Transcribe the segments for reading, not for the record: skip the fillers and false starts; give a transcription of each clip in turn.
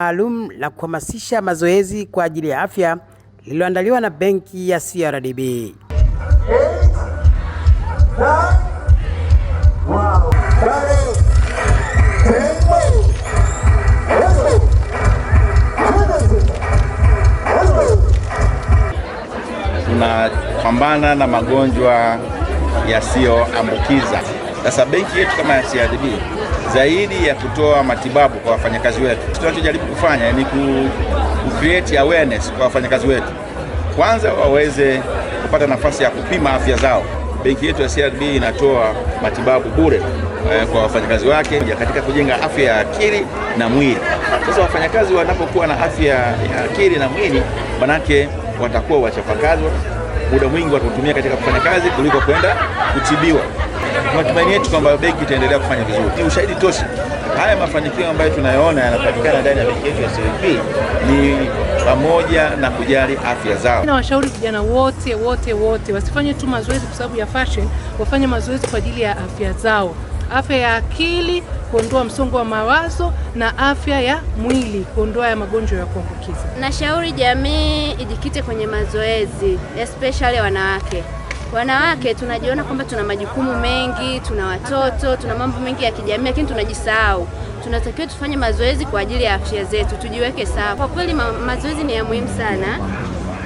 maalum la kuhamasisha mazoezi kwa ajili ya afya lililoandaliwa na benki ya CRDB. Tunapambana na magonjwa yasiyoambukiza. Sasa benki yetu kama ya CRDB, zaidi ya kutoa matibabu kwa wafanyakazi wetu, tunachojaribu kufanya ni create awareness kwa wafanyakazi wetu. Kwanza waweze kupata nafasi ya kupima afya zao. Benki yetu ya CRDB inatoa matibabu bure kwa wafanyakazi wake katika kujenga afya ya akili na mwili. Sasa wafanyakazi wanapokuwa na afya ya akili na mwili, manake watakuwa wachapakazi, muda mwingi watatumia katika kufanya kazi kuliko kwenda kutibiwa. Matumaini yetu kwamba benki itaendelea kufanya vizuri. Ni ushahidi tosha. Haya mafanikio ambayo tunayoona yanapatikana ndani ya benki yetu ya CRDB ni pamoja na kujali afya zao. Nawashauri vijana wote wasifanye tu mazoezi kwa sababu ya fashion, wafanye mazoezi kwa ajili ya afya zao. Afya ya akili, kuondoa msongo wa mawazo, na afya ya mwili, kuondoa ya magonjwa ya kuambukiza. Nashauri jamii ijikite kwenye mazoezi, especially wanawake. Wanawake tunajiona kwamba tuna majukumu mengi, tuna watoto, tuna mambo mengi ya kijamii, lakini tunajisahau. Tunatakiwa tufanye mazoezi kwa ajili ya afya zetu, tujiweke sawa. Kwa kweli mazoezi ni ya muhimu sana,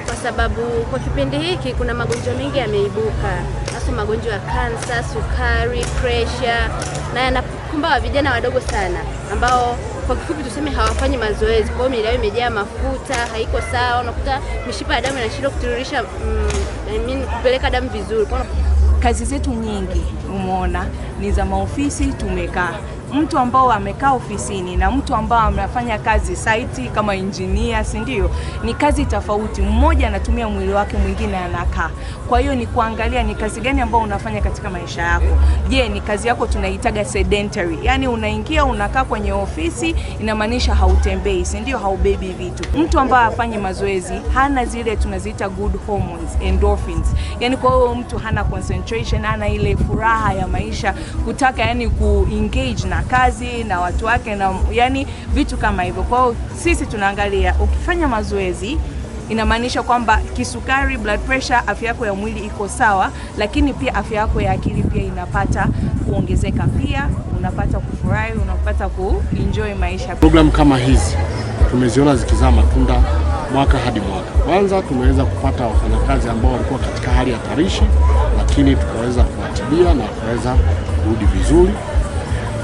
kwa sababu kwa kipindi hiki kuna magonjwa mengi yameibuka, hasa magonjwa ya kansa, sukari, pressure, na yanakumba vijana wadogo sana ambao kwa kifupi tuseme hawafanyi mazoezi. Kwa hiyo miili yao imejaa mafuta, haiko sawa, unakuta mishipa ya damu inashindwa kutiririsha kupeleka damu vizuri. Kazi zetu nyingi umeona ni za maofisi, tumekaa. Mtu ambao amekaa ofisini na mtu ambao anafanya kazi site kama engineer, si ndio? Ni kazi tofauti. Mmoja anatumia mwili wake, mwingine anakaa. Kwa hiyo ni kuangalia ni kazi gani ambao unafanya katika maisha yako. Je, ni kazi yako tunaitaga sedentary. Yaani unaingia unakaa kwenye ofisi, inamaanisha hautembei, si ndio? Haubebi vitu. Mtu ambaye afanye mazoezi hana zile tunaziita good hormones, endorphins. Yaani kwa hiyo mtu hana concentration, hana ile furaha ya maisha, kutaka yani ku-engage na kazi na watu wake, na yani vitu kama hivyo. Kwa hiyo sisi tunaangalia ukifanya mazoezi inamaanisha kwamba kisukari, blood pressure, afya yako ya mwili iko sawa, lakini pia afya yako ya akili pia inapata kuongezeka, pia unapata kufurahi, unapata kuenjoy maisha. Program kama hizi tumeziona zikizaa matunda mwaka hadi mwaka. Kwanza tumeweza kupata wafanyakazi ambao walikuwa katika hali hatarishi, lakini tukaweza kuwatibia na tukaweza kurudi vizuri.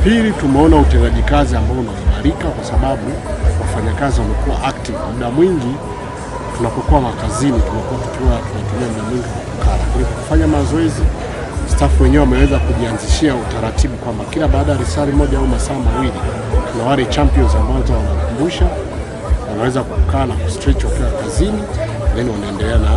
Pili, tumeona utendaji kazi ambao unaimarika kwa sababu wafanyakazi wamekuwa active. Muda mwingi tunapokuwa makazini tunakuwa tunatumia muda mwingi kukaa, lakini kufanya mazoezi staff wenyewe wameweza kujianzishia utaratibu kwamba kila baada ya risali moja au masaa mawili tuna wale champions ambao wanakumbusha, wanaweza kukaa na kustretch wakiwa kazini, then wanaendelea na